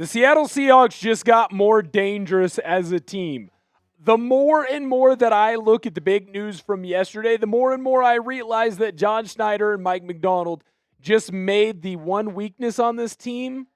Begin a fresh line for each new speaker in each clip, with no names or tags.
The Seattle Seahawks just got more dangerous as a team. The more and more that I look at the big news from yesterday, the more and more I realize that John Schneider and Mike Macdonald just made the one weakness on this team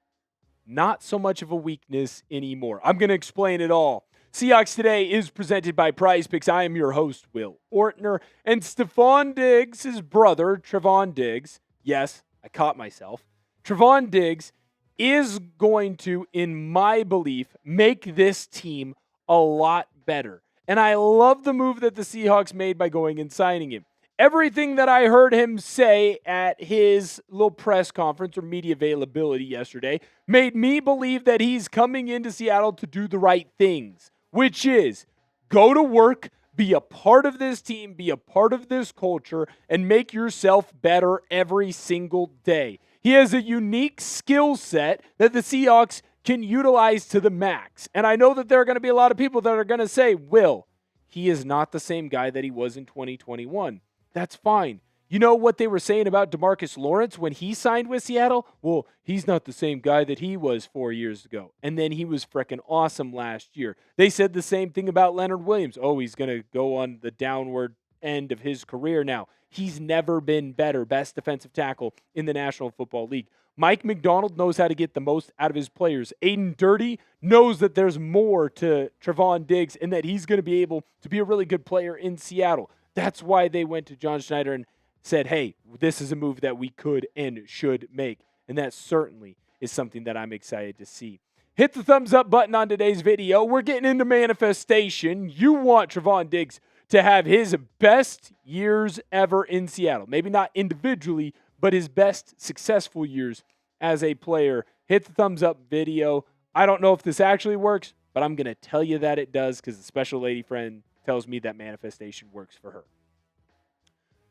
not so much of a weakness anymore. I'm going to explain it all. Seahawks Today is presented by Prize Picks. I am your host, Will Ortner, and Stefon Diggs, his brother, Trevon Diggs. Yes, I caught myself. Trevon Diggs is going to, in my belief, make this team a lot better. And I love the move that the Seahawks made by going and signing him. Everything that I heard him say at his little press conference or media availability yesterday made me believe that he's coming into Seattle to do the right things, which is go to work, be a part of this team, be a part of this culture, and make yourself better every single day. He has a unique skill set that the Seahawks can utilize to the max. And I know that there are going to be a lot of people that are going to say, Will, he is not the same guy that he was in 2021. That's fine. You know what they were saying about DeMarcus Lawrence when he signed with Seattle? Well, he's not the same guy that he was 4 years ago. And then he was freaking awesome last year. They said the same thing about Leonard Williams. Oh, he's going to go on the downward end of his career now. He's never been better. Best defensive tackle in the National Football League. Mike Macdonald knows how to get the most out of his players. Aiden Dirty knows that there's more to Trevon Diggs and that he's going to be able to be a really good player in Seattle. That's why they went to John Schneider and said, hey, this is a move that we could and should make. And that certainly is something that I'm excited to see. Hit the thumbs up button on today's video. We're getting into manifestation. You want Trevon Diggs to have his best years ever in Seattle. Maybe not individually, but his best successful years as a player. Hit the thumbs up video. I don't know if this actually works, but I'm going to tell you that it does because the special lady friend tells me that manifestation works for her.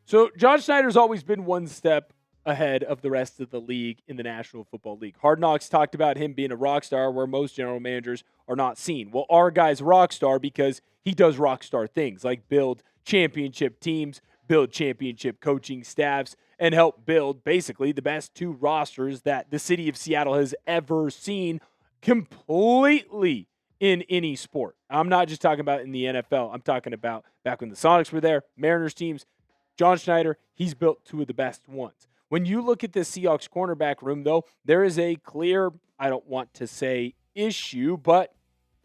So John Schneider's always been one step ahead of the rest of the league in the National Football League. Hard Knocks talked about him being a rock star where most general managers are not seen. Well, our guy's a rock star because he does rock star things like build championship teams, build championship coaching staffs, and help build basically the best two rosters that the city of Seattle has ever seen completely in any sport. I'm not just talking about in the NFL. I'm talking about back when the Sonics were there, Mariners teams. John Schneider, he's built two of the best ones. When you look at the Seahawks cornerback room, though, there is a clear, I don't want to say issue, but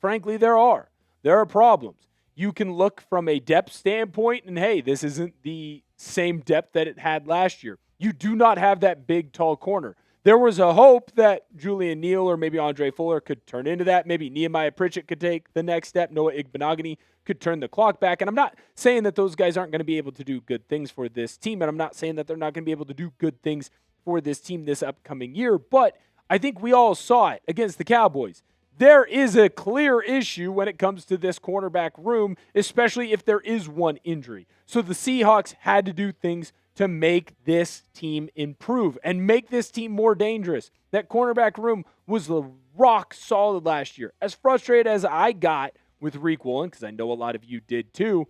frankly, there are. There are problems. You can look from a depth standpoint, and hey, this isn't the same depth that it had last year. You do not have that big, tall corner. There was a hope that Julian Neal or maybe Andre Fuller could turn into that. Maybe Nehemiah Pritchett could take the next step. Noah Igbenogany could turn the clock back. And I'm not saying that those guys aren't going to be able to do good things for this team. And I'm not saying that they're not going to be able to do good things for this team this upcoming year. But I think we all saw it against the Cowboys. There is a clear issue when it comes to this cornerback room, especially if there is one injury. So the Seahawks had to do things to make this team improve and make this team more dangerous. That cornerback room was rock solid last year. As frustrated as I got with Reek Woolen, because I know a lot of you did too,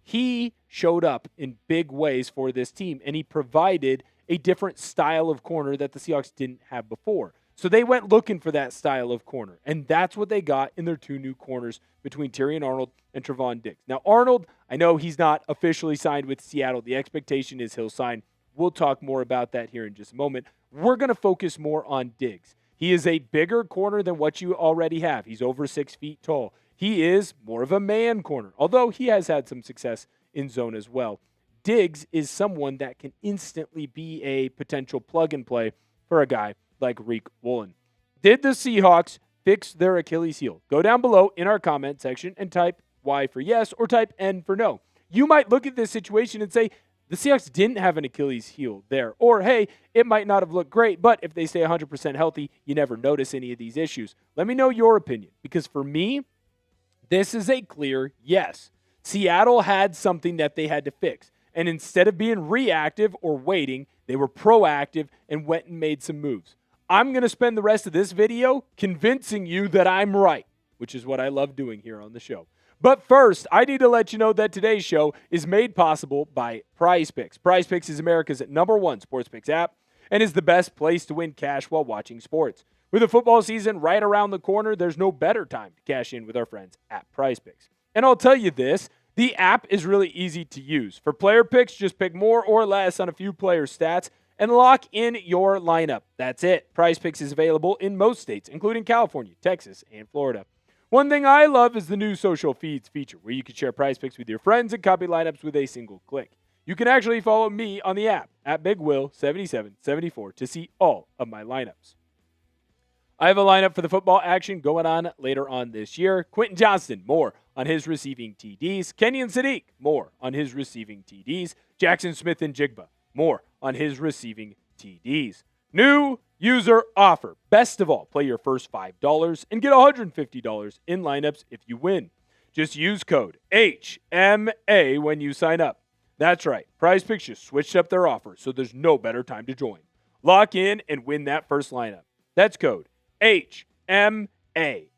he showed up in big ways for this team, and he provided a different style of corner that the Seahawks didn't have before. So they went looking for that style of corner, and that's what they got in their two new corners between Tyrion Arnold and Trevon Diggs. Now, Arnold, I know he's not officially signed with Seattle. The expectation is he'll sign. We'll talk more about that here in just a moment. We're going to focus more on Diggs. He is a bigger corner than what you already have. He's over 6 feet tall. He is more of a man corner, although he has had some success in zone as well. Diggs is someone that can instantly be a potential plug-and-play for a guy like Reek Woolen. Did the Seahawks fix their Achilles heel? Go down below in our comment section and type Y for yes or type N for no. You might look at this situation and say, the Seahawks didn't have an Achilles heel there. Or, hey, it might not have looked great, but if they stay 100% healthy, you never notice any of these issues. Let me know your opinion, because for me, this is a clear yes. Seattle had something that they had to fix. And instead of being reactive or waiting, they were proactive and went and made some moves. I'm going to spend the rest of this video convincing you that I'm right, which is what I love doing here on the show. But first, I need to let you know that today's show is made possible by Prize Picks. Prize Picks is America's #1 sports picks app and is the best place to win cash while watching sports. With the football season right around the corner, there's no better time to cash in with our friends at PrizePicks. And I'll tell you this, the app is really easy to use. For player picks, just pick more or less on a few players' stats and lock in your lineup. That's it. PrizePicks is available in most states, including California, Texas, and Florida. One thing I love is the new social feeds feature, where you can share PrizePicks with your friends and copy lineups with a single click. You can actually follow me on the app at BigWill7774 to see all of my lineups. I have a lineup for the football action going on later on this year. Quentin Johnston, more on his receiving TDs. Kenyon Sadiq, more on his receiving TDs. Jackson Smith and Jigba, more on his receiving TDs. New user offer. Best of all, play your first $5 and get $150 in lineups if you win. Just use code HMA when you sign up. That's right. PrizePicks just switched up their offer, so there's no better time to join. Lock in and win that first lineup. That's code HMA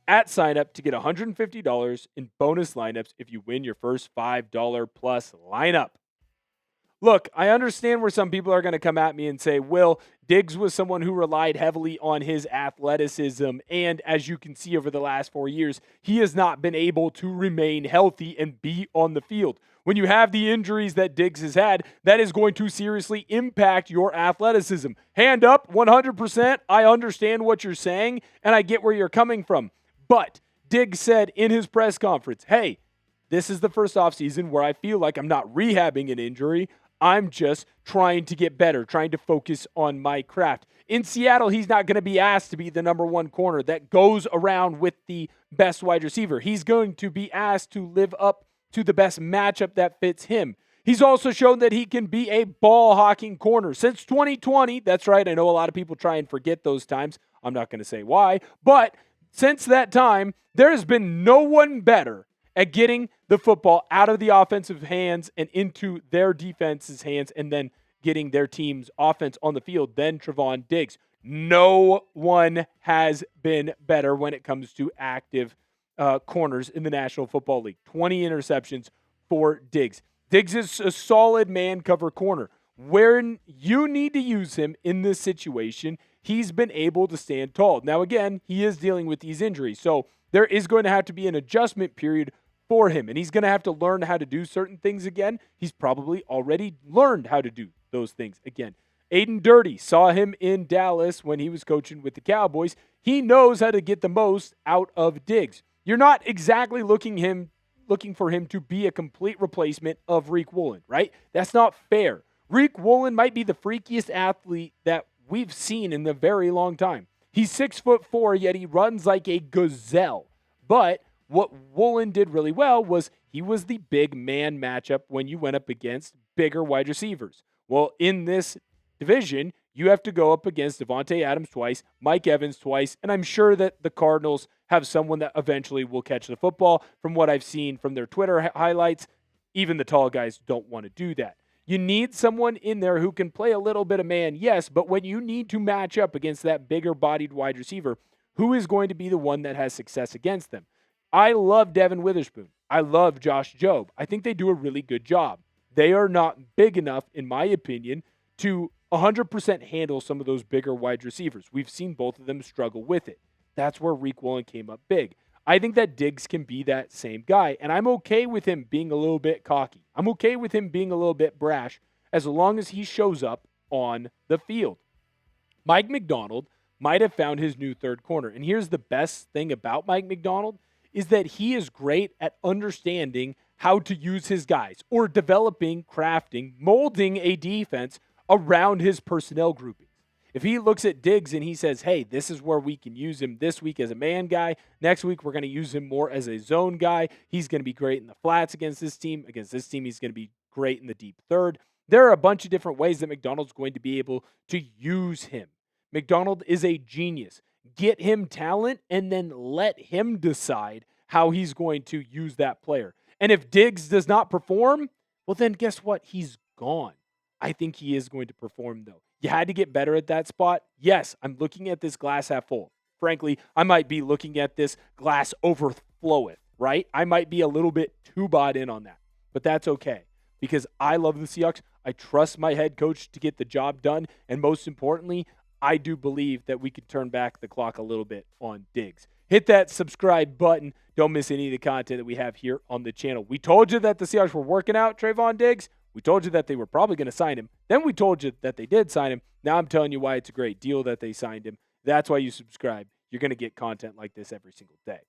at sign up to get $150 in bonus lineups if you win your first $5 plus lineup. Look, I understand where some people are going to come at me and say, Will, Diggs was someone who relied heavily on his athleticism, and as you can see over the last 4 years, he has not been able to remain healthy and be on the field. When you have the injuries that Diggs has had, that is going to seriously impact your athleticism. Hand up, 100%. I understand what you're saying, and I get where you're coming from. But Diggs said in his press conference, hey, this is the first offseason where I feel like I'm not rehabbing an injury. I'm just trying to get better, trying to focus on my craft. In Seattle, he's not going to be asked to be the number one corner that goes around with the best wide receiver. He's going to be asked to live up to the best matchup that fits him. He's also shown that he can be a ball-hawking corner. Since 2020, that's right, I know a lot of people try and forget those times. I'm not going to say why, but since that time, there has been no one better at getting the football out of the offensive hands and into their defense's hands and then getting their team's offense on the field than Trevon Diggs. No one has been better when it comes to active corners in the National Football League. 20 interceptions for Diggs. Diggs is a solid man cover corner. Where you need to use him in this situation, he's been able to stand tall. Now, again, he is dealing with these injuries, so there is going to have to be an adjustment period for him, and he's going to have to learn how to do certain things again. He's probably already learned how to do those things again. Aiden Dirty, saw him in Dallas when he was coaching with the Cowboys. He knows how to get the most out of Diggs. You're not exactly looking for him to be a complete replacement of Riq Woolen, right? That's not fair. Riq Woolen might be the freakiest athlete that we've seen in a very long time. He's 6'4", yet he runs like a gazelle. But what Woolen did really well was he was the big man matchup when you went up against bigger wide receivers. Well, in this division, you have to go up against Devontae Adams twice, Mike Evans twice, and I'm sure that the Cardinals have someone that eventually will catch the football. From what I've seen from their Twitter highlights, even the tall guys don't want to do that. You need someone in there who can play a little bit of man, yes, but when you need to match up against that bigger-bodied wide receiver, who is going to be the one that has success against them? I love Devon Witherspoon. I love Josh Jobe. I think they do a really good job. They are not big enough, in my opinion, to 100% handle some of those bigger wide receivers. We've seen both of them struggle with it. That's where Riq Woolen came up big. I think that Diggs can be that same guy, and I'm okay with him being a little bit cocky. I'm okay with him being a little bit brash as long as he shows up on the field. Mike Macdonald might have found his new third corner, and here's the best thing about Mike Macdonald is that he is great at understanding how to use his guys or developing, crafting, molding a defense around his personnel groupings. If he looks at Diggs and he says, hey, this is where we can use him this week as a man guy. Next week, we're going to use him more as a zone guy. He's going to be great in the flats against this team. Against this team, he's going to be great in the deep third. There are a bunch of different ways that Macdonald's going to be able to use him. Macdonald is a genius. Get him talent and then let him decide how he's going to use that player. And if Diggs does not perform, well, then guess what? He's gone. I think he is going to perform, though. You had to get better at that spot. Yes, I'm looking at this glass half full. Frankly, I might be looking at this glass overfloweth, right? I might be a little bit too bought in on that. But that's okay because I love the Seahawks. I trust my head coach to get the job done. And most importantly, I do believe that we could turn back the clock a little bit on Diggs. Hit that subscribe button. Don't miss any of the content that we have here on the channel. We told you that the Seahawks were working out Trevon Diggs. We told you that they were probably going to sign him. Then we told you that they did sign him. Now I'm telling you why it's a great deal that they signed him. That's why you subscribe. You're going to get content like this every single day.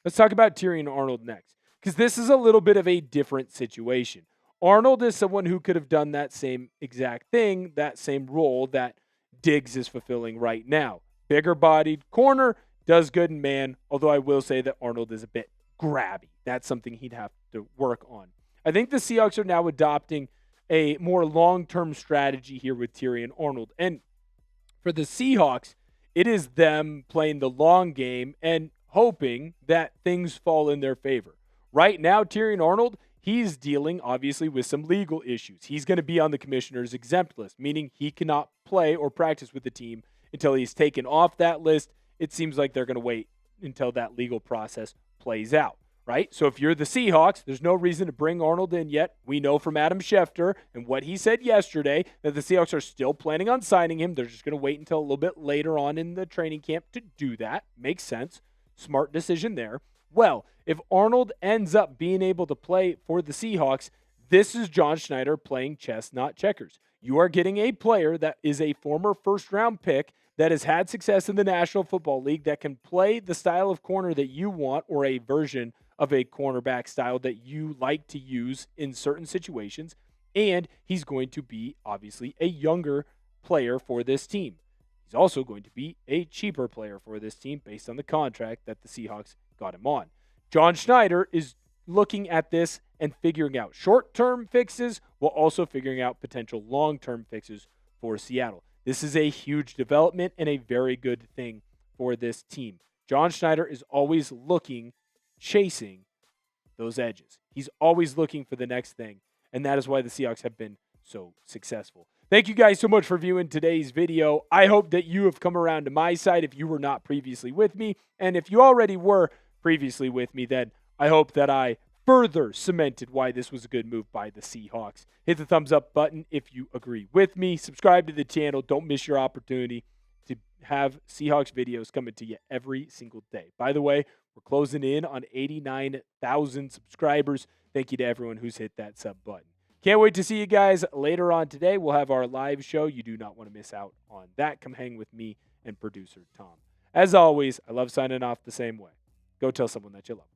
Let's talk about Terrion Arnold next, because this is a little bit of a different situation. Arnold is someone who could have done that same exact thing, that same role that Diggs is fulfilling right now. Bigger-bodied corner, does good in man, although I will say that Arnold is a bit grabby. That's something he'd have to work on. I think the Seahawks are now adopting a more long-term strategy here with Terrion Arnold. And for the Seahawks, it is them playing the long game and hoping that things fall in their favor. Right now, Terrion Arnold, he's dealing, obviously, with some legal issues. He's going to be on the commissioner's exempt list, meaning he cannot play or practice with the team until he's taken off that list. It seems like they're going to wait until that legal process plays out, right? So if you're the Seahawks, there's no reason to bring Arnold in yet. We know from Adam Schefter and what he said yesterday that the Seahawks are still planning on signing him. They're just going to wait until a little bit later on in the training camp to do that. Makes sense. Smart decision there. Well, if Arnold ends up being able to play for the Seahawks, this is John Schneider playing chess, not checkers. You are getting a player that is a former first-round pick that has had success in the National Football League, that can play the style of corner that you want, or a version of a cornerback style that you like to use in certain situations, and he's going to be, obviously, a younger player for this team. He's also going to be a cheaper player for this team based on the contract that the Seahawks got him on. John Schneider is looking at this and figuring out short-term fixes while also figuring out potential long-term fixes for Seattle. This is a huge development and a very good thing for this team. John Schneider is always chasing those edges. He's always looking for the next thing, and that is why the Seahawks have been so successful. Thank you guys so much for viewing today's video. I hope that you have come around to my side if you were not previously with me, and if you already were previously with me, then I hope that I further cemented why this was a good move by the Seahawks. Hit the thumbs up button if you agree with me. Subscribe to the channel. Don't miss your opportunity to have Seahawks videos coming to you every single day. By the way, we're closing in on 89,000 subscribers. Thank you to everyone who's hit that sub button. Can't wait to see you guys later on today. We'll have our live show. You do not want to miss out on that. Come hang with me and producer Tom. As always, I love signing off the same way. Go tell someone that you love them.